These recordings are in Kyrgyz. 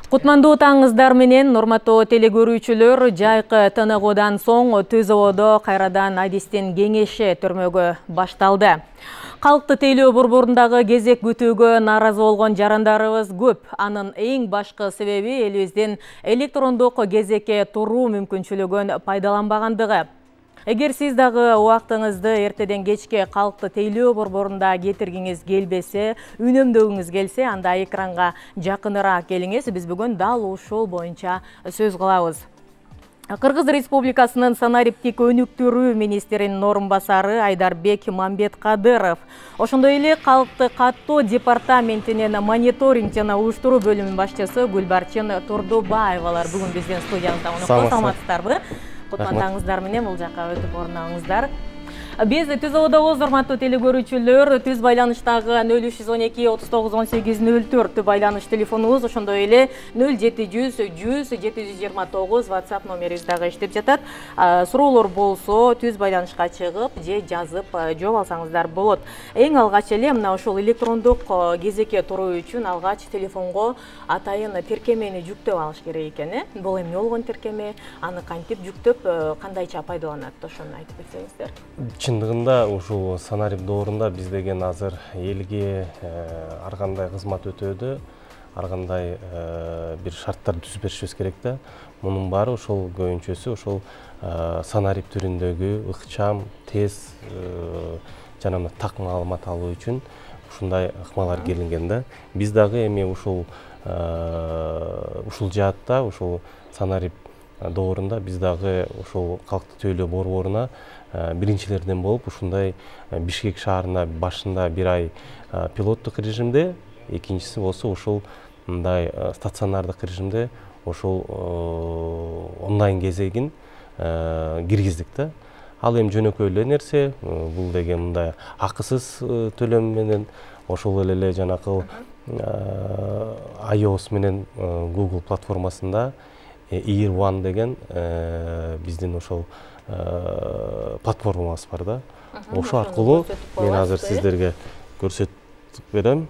Кутмандуу таңыздар менен урматтуу телекөрүүчүлөр, жайкы тыныгуудан соң Түз ободо кайрадан адистин кеңеши төрмөгө башталды. Калкты тейлөө борборундагы кезек күтүүгө нааразы болгон жарандарыбыз көп. Анын эң башкы себеби элибиздин электрондук кезекке туруу мүмкүнчүлүгүн пайдаланбагандыгы. Эгер сиз дагы убактыңызды эртеден кечке калкты тейлөө борборунда кетиргиңиз келбесе, үнөмдөгүңүз келсе, анда экранга жакыныраак келиңиз. Биз бүгүн дал ушул боюнча сөз кылабыз. Кыргыз Республикасынын санариптик өнүктүрүү министринин орун басары Айдарбек Мамбеткадыров, ошондой эле калкты каттоо департаментинин мониторинг жана уюштуруу бөлүмүнүн башчысы Гүлбарчын Турдубаевалар бүгүн биздин студиябызда конокто. Саламатсыздарбы? Кутмандаңыздар менен бул жака өтүп орун алыңыздар. Биз Түз ободобуз, урматтуу телекөрүүчүлөр, түз байланыштагы 0312 39 18 04 байланыш телефонубуз, ошондой эле 0700 100 729 WhatsApp номерибиз дагы иштеп жатат. Суроолор болсо түз байланышка чыгып же жазып жооп алсаңыздар болот. Эң алгач эле мына ошол электрондук кезекке туруу үчүн алгач телефонго атайын тиркемени жүктөп алыш керек экен. Бул эмне болгон тиркеме, аны кантип жүктөп, кандайча пайдаланат, ошону айтып кетсеңиздер. Чындыгында ушул санарип доорунда биз деген азыр элге ар кандай кызмат өтөдү, ар кандай бир шарттар түзүп беришибиз керек да. Мунун баары ошол көбүнчөсү ошол санарип түрүндөгү ыкчам, тез жана так маалымат алуу үчүн ушундай ыкмалар келинген да. Биз дагы эми ушул жаатта, ушул санарип доорунда биз дагы ушул калкты тейлөө борборуна биринчилерден болуп, ушундай Бишкек шаарына башында бир ай пилоттук режимде, экинчиси болсо ушул мындай стационардык режимде ошол онлайн кезегин киргиздик да. Ал эми жөнөкөй эле нерсе, бул деген мындай акысыз төлөм менен, ошол эле жанакы iOS менен Google платформасында Ear One деген биздин ошол платформабыз бар да. Ошо аркылуу мен азыр сиздерге көрсөтүп берем.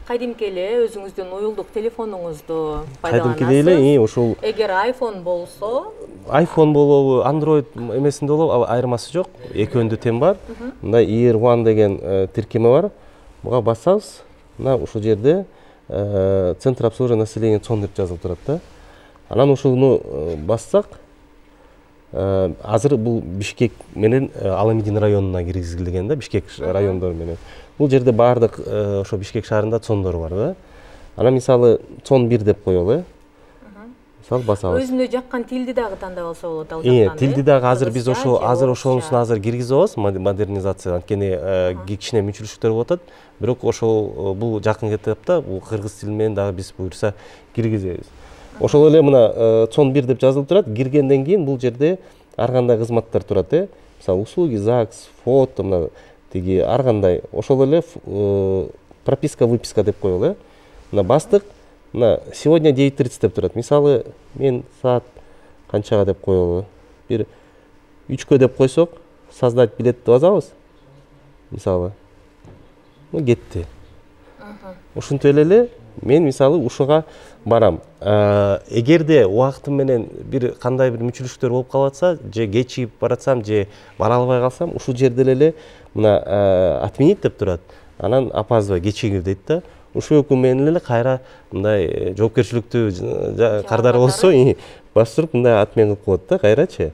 Кайдимки эле өзүңүздүн уюлдук телефонуңузду пайдаланасыз. Кайдимки эле ошол эгер iPhone болсо, iPhone болобу, Android эмесинде болобу, айырмасы жок. Экөөндө тең бар. Мындай Ear One деген тиркеме бар. Буга бассаңыз, мына ушул жерде Центр обслуживания населения ЦОН деп жазылып турат да. Анан ушуну бассак, азыр бул Бишкек менен Аламедин районуна киргизилген да, Бишкек райондору менен. Бул жерде баардык ошо Бишкек шаарында ЦОНдор бар да. Анан мисалы ЦОН 1 деп коелу. Мисалы басабыз. Өзүнө жаккан тилди дагы тандап алса болот ал жактан. Тилди дагы азыр биз ошонусун азыр киргизип алабыз, модернизация. Анткени кичине мүчүлүштөр болуп атат. Бирок ошол бул жакын этапта бул кыргыз тили менен дагы биз буюрса киргизебиз. Ошол эле мына ЦОН 1 деп жазылып турат. Киргенден кийин бул жерде ар кандай кызматтар турат, Мисалы услуги ЗАГС, фото, мына тиги ар кандай. Ошол эле прописка, выписка деп коелу, Мына бастык, мына сегодня 9:30 деп турат. Мисалы мен саат канчага деп коелу. Бир 3кө деп койсок, создать билетти басабыз. Мисалы кетти. Ушинтип эле мен мисалы ушуга барам. Эгерде убактым менен бир кандай бир мүчүлүштөр болуп калатса, же кечигип баратсам, же бара албай калсам, ушул жерде эле мына отменить деп турат. Анан опаздывай, кечигип дейт да. Ушул өкүм менен эле кайра мындай жоопкерчиликтүү кардар болсо, бастырып мындай отмен кылып коет да, кайрачы.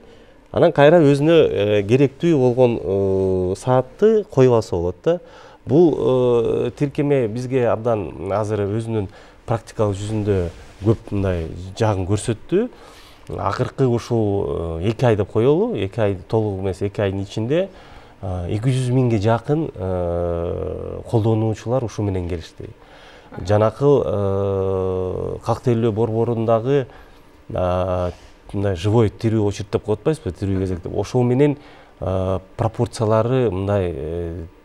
Анан кайра өзүнө керектүү болгон саатты коюп алса болот да. Бул тиркеме бизге абдан азыр өзүнүн практикалык жүзүндө көп мындай жагын көрсөттү. Акыркы ушул 2 ай деп коелу, 2 ай толук эмес, 2 айдын ичинде 200 миңге жакын колдонуучулар ушу менен келишти. Жанакы калкты тейлөө борборундагы мындай живой тирүү очередь деп коет атпайсызбы, тирүү кезек деп. Ошол менен пропорциялары мындай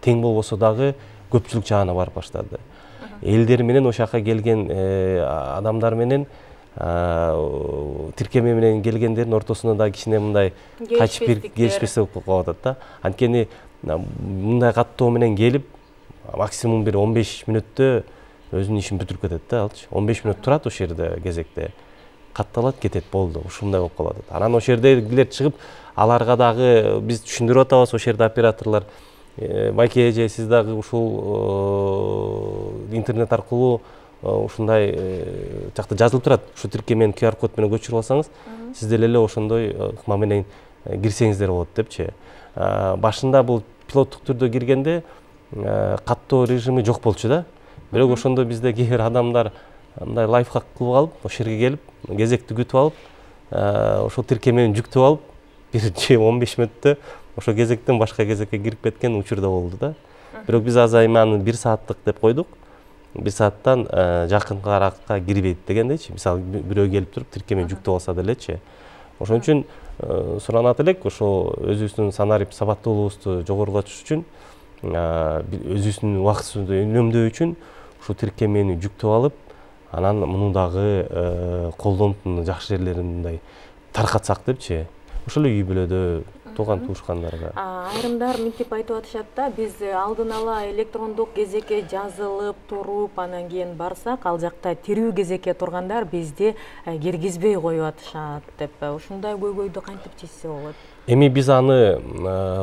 тең болбосо дагы көпчүлүк жагына барып баштады. Элдер менен ошол жака келген адамдар менен тиркеме менен келгендердин ортосунда да кичине мындай качып келишпестик болуп калып атат да. Анткени мындай каттоо менен келип максимум бир 15 мүнөттө өзүнүн ишин бүтүрүп кетет да алчы. 15 мүнөт турат ошол жерде кезекте. Катталат, кетет, болду. Ушундай болуп калат. Анан ошол жердегилер чыгып, аларга дагы биз түшүндүрүп атабыз ошол жерде операторлор. Байке эже, сиз дагы ушул интернет аркылуу ушундай жакта жазылып турат. Ушу тиркемени QR код менен көчүрүп алсаңыз, сиздер эле ошондой ыкма менен кирсеңиздер болот депчи. Башында бул пилоттук түрдө киргенде каттоо режими жок болчу да. Бирок ошондо бизде кээ бир адамдар мындай лайфхак кылып алып, ошол жерге келип, кезекти күтүп алып, ошол тиркемени жүктөп алып, 1-15 мүнөттө ошол кезектен башка кезекке кирип кеткен учур да болду да. Бирок биз азайма аны 1 сааттык деп койдук. 1 сааттан жакынкы аракка кирбейт дегендейчи. Мисалы бирөө келип туруп тиркемени жүктөп алса делечи. Ошон үчүн суранат элек, ошо өзүбүздүн санарип сабаттуулугубузду жогорулатыш үчүн, өзүбүздүн убактыбызды үнөмдөө үчүн ушу тиркемени жүктөп алып, анан муну дагы колдонуп жакшы жерлерин мындай таркатсак депчи. Ошол үй бүлөдө тууган туушкандарга. Айрымдар мынтип айтып атышат да, биз алдын ала электрондук кезекке жазылып туруп, анан кийин барсак, ал жакта тирүү кезекке тургандар бизди киргизбей коюп атышат деп. Ушундай көйгөйдү кантип чечсе болот? Эми биз аны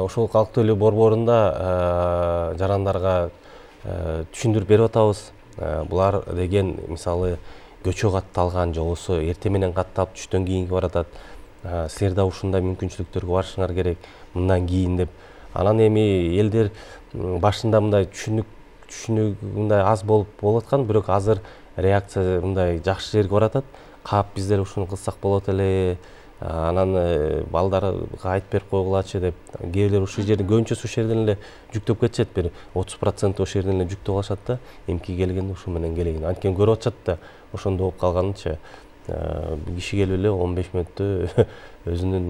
ошол калк төлөө борборунда жарандарга түшүндүрүп берип атабыз. Булар деген мисалы көчө катталган же болбосо эртең менен катталып түштөн кийинки баратат. Силер да ушундай мүмкүнчүлүктөргө барышыңар керек мындан кийин деп. Анан эми элдер башында мындай түшүнүк мындай аз болуп аткан, бирок азыр реакция мындай жакшы жерге баратат. Кап биздер ушуну кылсак болот эле. Анан балдарга айтып берип койгулачы деп. Кээбирлер ушул жерден көбүнчөсү ушул жерден эле жүктөп кетишет, бир 30% ошол жерден эле жүктөп алышат да. Эмки келгенде ушул менен келейин. Анткени көрүп атышат да, ошондо болуп калганынчы. Киши келип эле 15 мүнөттө өзүнүн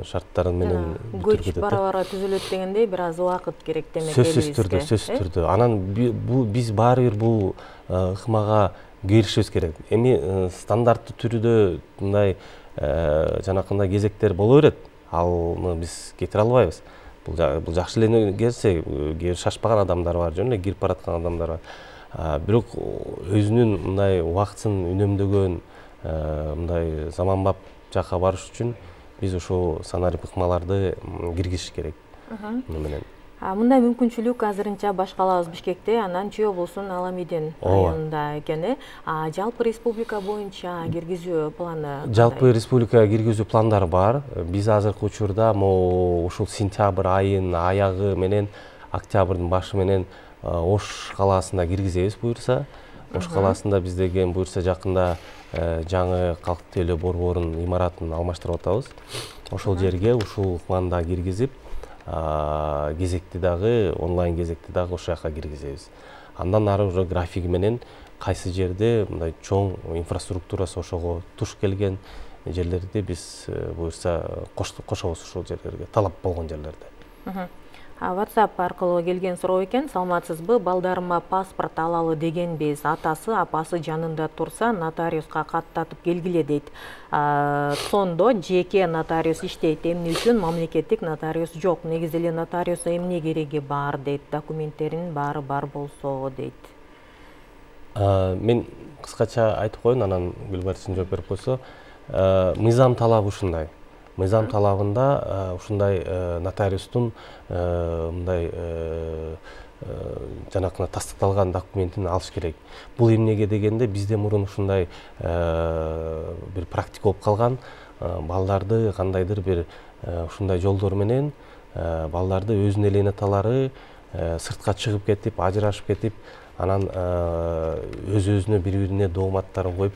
шарттары менен бүтүрүп кетет. Көч бара-бара түзүлөт дегендей, бир аз убакыт керек демек элибизге. Сөзсүз түрдө. Анан биз баары бир бул ыкмага киришибиз керек. Эми стандарттуу түрдө мындай жанакындай кезектер боло берет. Аны биз кетире албайбыз. Бул жакшы эле нерсе, шашпаган адамдар бар, жөн эле кирип бараткан адамдар бар. Бирок өзүнүн мындай убактысын үнөмдөгөн, мындай заманбап жакка барыш үчүн биз ошол санарип ыкмаларды киргизиш керек. Менен. Мындай мүмкүнчүлүк азырынча Баш калабыз Бишкекте, анан Чүй облусунун Аламидин районунда экен. Жалпы республика боюнча киргизүү планы? Жалпы республика киргизүү пландары бар. Биз азыркы учурда ушул сентябрь айынын аягы менен октябрдын башы менен Ош калаасында киргизебиз буюрса. Ош калаасында биз деген буюрса жакында жаңы калк төлөө борборунун имаратын алмаштырып атабыз. Ошол жерге ушул ыкманы да киргизип, кезекти дагы, онлайн кезекти дагы ошол жака киргизебиз. Андан ары уже графиги менен кайсы жерде мындай чоң инфраструктурасы ошого туш келген жерлерди биз буюрса кошобуз ушул жерлерге, талап болгон жерлерде. WhatsApp аркылуу келген суроо экен. Саламатсызбы? Балдарыма паспорт алалы дегенбиз. Атасы, апасы жанында турса, нотариуска каттатып келгиле дейт. Сондо жеке нотариус иштейт. Эмне үчүн мамлекеттик нотариус жок? Негизи эле нотариус эмне кереги бар дейт. Документтеринин баары бар болсо дейт. Мен кыскача айтып коеюн, анан Гүлбарчын жооп берип койсо. Мыйзам талабы ушундай. Мыйзам талабында ушундай нотариустун мындай жанакына тастыкталган документин алыш керек. Бул эмнеге дегенде бизде мурун ушундай бир практика болуп калган. Балдарды кандайдыр бир ушундай жолдор менен балдарды өзүнүн эле аталары сыртка чыгып кетип, ажырашып кетип, анан өз-өзүнө бири-бирине дооматтарын коюп,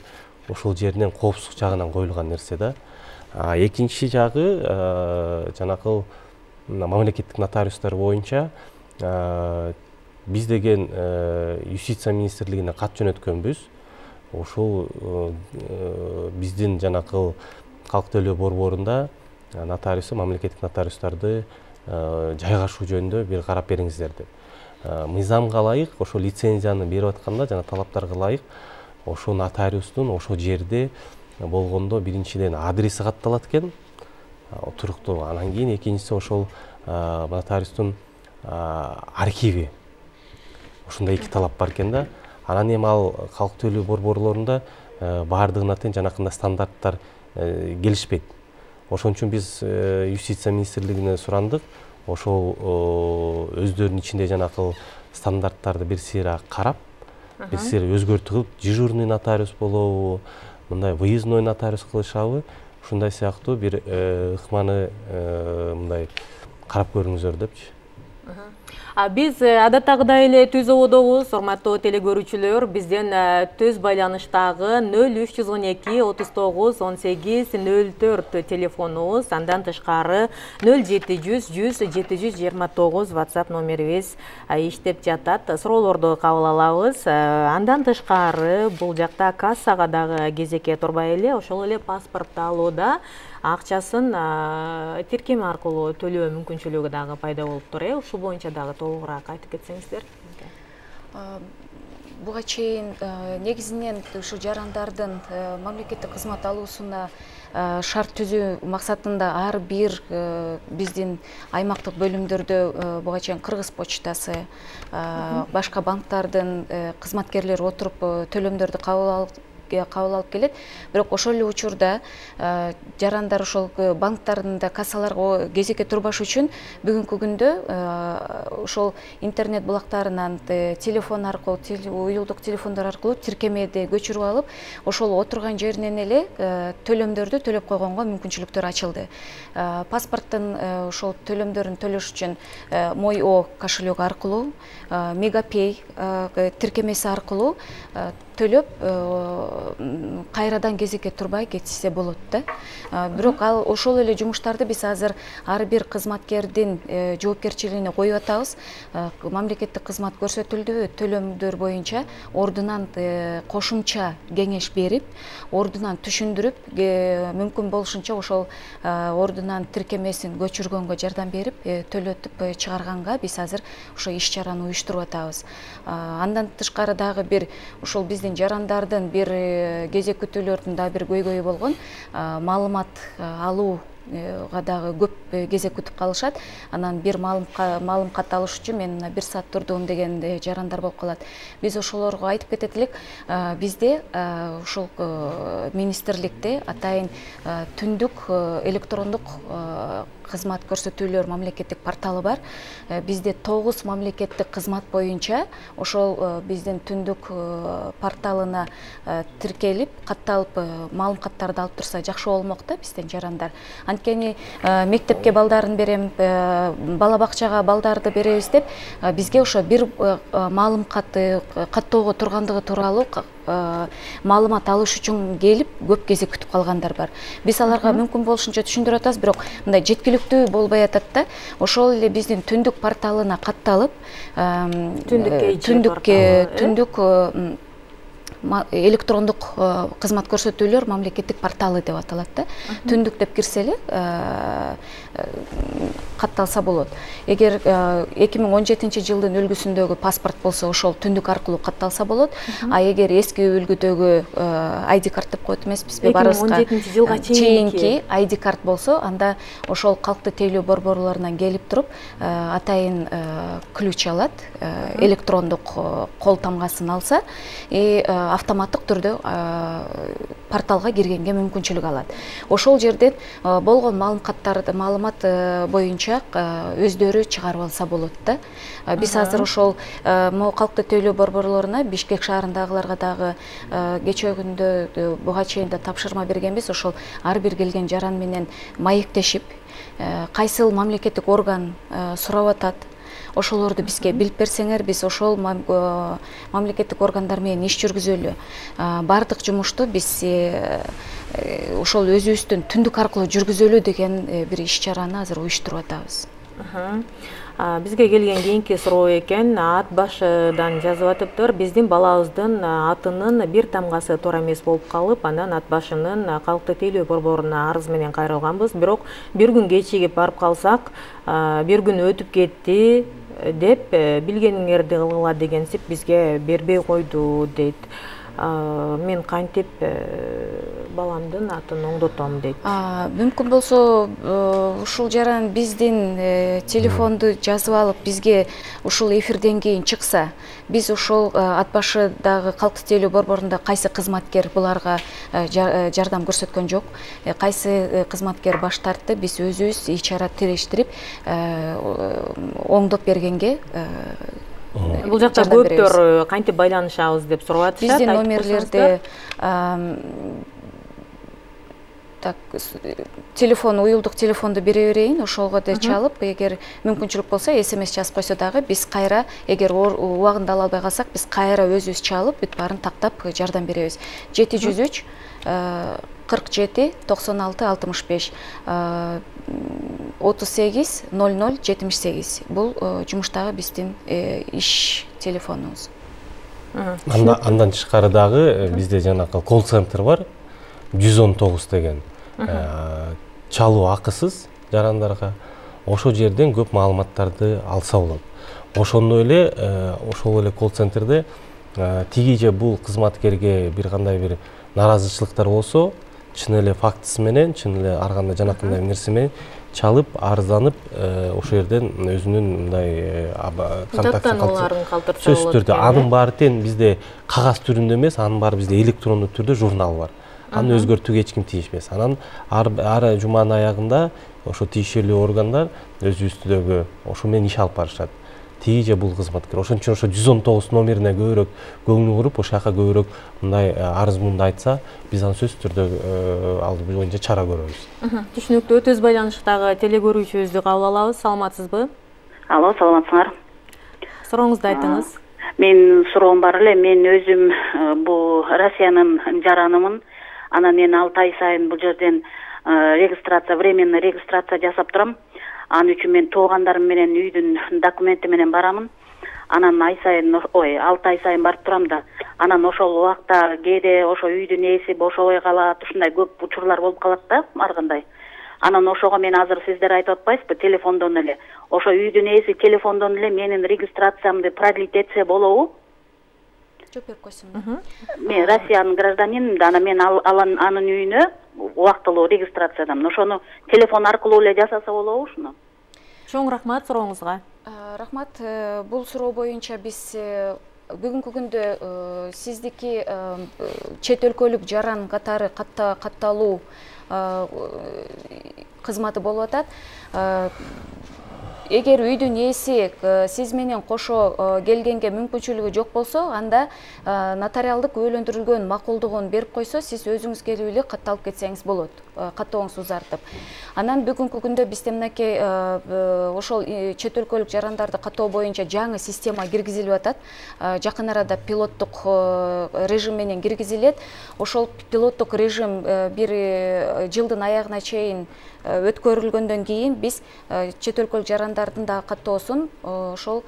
ошол жеринен коопсуздук жагынан коюлган нерсе да. Экинчи жагы жанакыл мамлекеттик нотариустар боюнча биз деген юстиция министрлигине кат жөнөткөнбүз. Ошол биздин жанакыл калк төлөө борборунда нотариусу мамлекеттик нотариустарды жайгашуу жөнүндө бир карап бериңиздер деп. Мыйзамга ылайык ошол лицензияны берип атканда жана талаптарга ылайык ошол нотариустун ошол жерде болгондо биринчиден адреси катталат экен, туруктуу. Анан кийин экинчиси ошол нотариустун архиви. Ушундай эки талап бар экен да. Анан эми ал калк төлөө борборлорунда баардыгына тең жанакындай стандарттар келишпейт. Ошон үчүн биз Юстиция министрлигине сурандык. Ошол өздөрүнүн ичинде жанакыл стандарттарды бир сыйра карап, бир сыйра өзгөртүп, дежурный нотариус болобу, мындай выездной нотариус кылышабы, ушундай сыяктуу бир ыкманы мындай карап көрүңүздөр депчи. Биз адаттагыдай эле түз ободобуз, урматтуу телекөрүүчүлөр, бизден түз байланыштагы 0312 39 18 04 телефонубуз, андан тышкары 0700 100 729 WhatsApp номерибиз иштеп жатат. Суроолорду кабыл алабыз. Андан тышкары бул жакта кассага дагы кезекке турбай эле, ошол эле паспорт алууда акчасын тиркем аркылуу төлөө мүмкүнчүлүгү дагы пайда болуп тур. Ушул боюнча дагы толугураак айтып кетсеңиздер. Буга чейин негизинен ушу жарандардын мамлекеттик кызмат алуусуна шарт түзүү максатында ар бир биздин аймактык бөлүмдөрдө буга чейин Кыргыз почтасы, башка банктардын кызматкерлери отуруп төлөмдөрдү кабыл алып келет. Бирок ошол эле учурда жарандар ошол банктардын да кассаларга кезекке турбаш үчүн бүгүнкү күндө ошол интернет булактарынан телефон аркылуу, уюлдук телефондор аркылуу тиркемеди көчүрүп алып, ошол отурган жеринен эле төлөмдөрдү төлөп койгонго мүмкүнчүлүктөр ачылды. Паспорттун ошол төлөмдөрүн төлөш үчүн Мой.О кошелек аркылуу, Мегапей тиркемеси аркылуу төлөп кайрадан кезекке турбай кетсе болот да. Бирок ал ошол эле жумуштарды биз азыр ар бир кызматкердин жоопкерчилигине коюп атабыз. Мамлекеттик кызмат көрсөтүлдүбү төлөмдөр боюнча ордунан кошумча кеңеш берип, ордунан түшүндүрүп, мүмкүн болушунча ошол ордунан тиркемесин көчүргөнгө жардам берип, төлөтүп чыгарганга биз азыр ошо иш-чараны уюштуруп атабыз. Андан тышкары дагы бир ошол биздин жарандардын бир кезек күтүүлөрдүн да бир көйгөйү болгон, маалымат алууга дагы көп кезек күтүп калышат. Анан бир маалым кат алыш үчүн мен 1 саат турдум деген жарандар болуп калат. Биз ошолорго айтып кетет элек, бизде ошол министрликте атайын түндүк электрондук кызмат көрсөтүүлөр мамлекеттик порталы бар. Бизде 9 мамлекеттик кызмат боюнча ошол биздин түндүк порталына тиркелип, катталып, маалым каттарды алып турса жакшы болмок да бизден жарандар. Анткени мектепке балдарын берем, бала бакчага балдарды беребиз деп, бизге ошо бир маалым каттоого тургандыгы тууралуу маалымат алыш үчүн келип, көп кезек күтүп калгандар бар. Биз аларга мүмкүн болушунча түшүндүрүп атабыз, бирок мындай жеткиликтүү болбой атат да. Ошол эле биздин түндүк порталына катталып, түндүк электрондук кызмат көрсөтүүлөр мамлекеттик порталы деп аталат да. Түндүк деп кирсе эле катталса болот. Эгер 2017 жылдын үлгүсүндөгү паспорт болсо, ошол түндүк аркылуу катталса болот. А эгер эски үлгүдөгү ID карт деп коет эмеспизби, барыбызга 2017 жылга чейинки ID карт болсо, анда ошол калкты тейлөө борборлорунан келип туруп, атайын ключ алат, электрондук кол тамгасын алса, автоматтык түрдө порталга киргенге мүмкүнчүлүк алат. Ошол жерден болгон маалымат боюнча өздөрү чыгарып алса болот да. Биз азыр ошол калкты тейлөө борборлоруна, Бишкек шаарындагыларга дагы кечээ күндө буга чейин да тапшырма бергенбиз. Ошол ар бир келген жаран менен маектешип, кайсыл мамлекеттик орган сурап атат, ошолорду бизге билип берсеңер, биз ошол мамлекеттик органдар менен иш жүргүзөлү. Бардык жумушту биз ошол өзүбүздүн түндүк аркылуу жүргүзөлү деген бир иш-чараны азыр уюштуруп атабыз. Бизге келген кийинки суроо экен, ат башыдан жазып атыптыр. Биздин балабыздын атынын бир тамгасы туура эмес болуп калып, андан ат башынын калкты тейлөө борборуна арыз менен кайрылганбыз. Бирок бир күн кечигип барып калсак, бир күн өтүп кетти деп, билгениңерди кылгыла дегенсип бизге бербей койду дейт. мен кантип баламдын атын оңдотом дейт. Мүмкүн болсо ушул жаран биздин телефонду жазып алып бизге ушул эфирден кийин чыкса, биз ушул ат башыдагы калктык тейлөө борборунда кайсы кызматкер буларга жардам көрсөткөн жок, кайсы кызматкер баш тартты, биз өзүбүз иш-чара тирештирип оңдоп бергенге Бул жакта көптөр кантип байланышабыз деп сурап атышат. Биздин номерлерде телефон, уюлдук телефонду бере берейин, ошолго да чалып, эгер мүмкүнчүлүк болсо, СМС жазып койсо дагы биз кайра, эгер убагында ала албай калсак, биз кайра өзүбүз чалып, бүт баарын тактап жардам беребиз. 703 47 96 65 38 00 78 бул жумуштагы биздин иш телефонубуз. Андан тышкары дагы бизде жанакы колл-центр бар, 119 деген. Чалуу акысыз жарандарга. Ошол жерден көп маалыматтарды алса болот. Ошондой эле ошол эле колл-центрде тиги же бул кызматкерге бир кандай бир наразычылыктар болсо, чын эле фактысы менен, чын эле ар кандай жанакындай нерсе менен чалып, арызданып, ошол жерден өзүнүн мындай контактын калтырса болот. Сөзсүз түрдө анын баары тең бизде кагаз түрүндө эмес, анын баары бизде электрондуу түрдө журнал бар. Аны өзгөртүүгө эч ким тийишпес. Анан ар жуманын аягында ошо тиешелүү органдар өз үстүдөгү ошо менен иш алып барышат. Тиги же бул кызматкер. Ошон үчүн ошо 119 номерине көбүрөөк көңүл буруп, ошол жака көбүрөөк мындай арыз мунду айтса, биз аны сөзсүз түрдө ал боюнча чара көрөбүз. Түшүнүктүү. Өтөз байланыштагы телегөрүүчүбүздү кабыл алабыз. Саламатсызбы? Алло, саламатсыңар. Сурооңузду айтыңыз. Мен суроом бар эле. Мен өзүм бул Россиянын жаранымын. Анан мен 6 ай сайын бул жерден регистрация, временный регистрация жасап турам. Анын үчүн мен туугандарым менен үйдүн документи менен барамын. Анан 6 ай сайын барып турам да. Анан ошол убакта кээде ошо үйдүн ээси бошобой калат, ушундай көп учурлар болуп калат да, ар кандай. Анан ошого мен азыр сиздер айтып атпайсызбы, телефондон эле. Ошо үйдүн ээси телефондон эле менин регистрациямды продлить этсе болобу? Жооп берип койсун. Мен Россиянын гражданинимин, анан мен анын үйүнө убактылуу регистрациядамын. Ошону телефон аркылуу эле жасаса болобу ушуну? Чоң рахмат сурооңузга. Рахмат. Бул суроо боюнча биз бүгүнкү күндө сиздики чет өлкөлүк жаран катары катталуу кызматы болуп атат. Эгер үйдүн ээси сиз менен кошо келгенге мүмкүнчүлүгү жок болсо, анда нотариалдык өйлөндүрүлгөн макулдугун берип койсо, сиз өзүңүз келип эле катталып кетсеңиз болот, каттооңузду узартып. Анан бүгүнкү күндө бизде мынакей ошол чет өлкөлүк жарандарды каттоо боюнча жаңы система киргизилип атат. Жакын арада пилоттук режим менен киргизилет. Ошол пилоттук режим бир жылдын аягына чейин өткөрүлгөндөн кийин биз чет өлкөлүк жарандардын да каттоосун ошол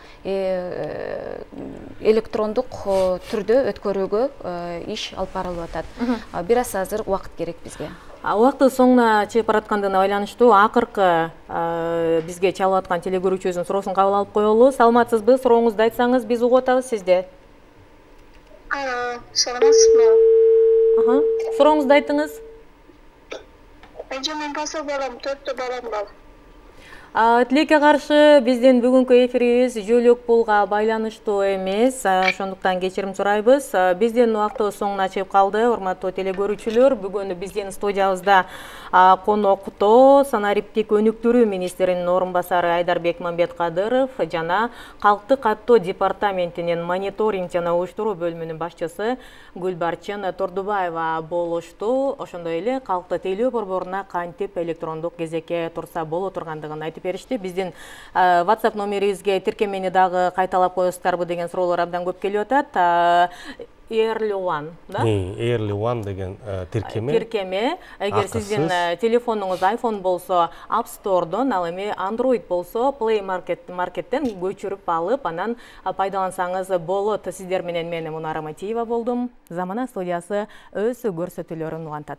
электрондук түрдө өткөрүүгө иш алып барылып атат. Бир аз азыр убакыт керек бизге. Убакыт соңуна чыгып бараткандыгына байланыштуу акыркы бизге чалып аткан телегөрүүчүбүздүн суроосун кабыл алып коелу. Саламатсызбы? Сурооңузду айтсаңыз, биз угуп атабыз сизди. Саламатсызбы? Сурооңузду айтыңыз. Мен посол балам, 4 балам бар. Тилекке каршы биздин бүгүнкү эфирибиз жөлөк пулга байланыштуу эмес, ошондуктан кечирим сурайбыз. Биздин убактыбыз соңуна чыгып калды, урматтуу телегөрүүчүлөр. Бүгүн биздин студиябызда конокто санариптик өнүктүрүү министринин орун басары Айдарбек Мамбеткадыров жана Калктык каттоо департаментинин мониторинг жана уюштуруу бөлүмүнүн башчысы Гүлбарчын Тордубаева болушту. Ошондой эле калктык тейлөө борборуна кантип электрондук кезекке турса боло тургандыгын айтып беришти. Биздин WhatsApp номерибизге тиркемени дагы кайталап коесуздарбы деген суроолор абдан көп келип атат. Early One, да? Early One деген тиркеме. Эгер сиздин телефонуңуз iPhone болсо, App Store'дон, ал эми Android болсо, Play Market'тен көчүрүп алып, анан пайдалансаңыз болот. Сиздер менен мен Мунара Матиева болдум. Замана студиясы өз көрсөтүүлөрүн улантат.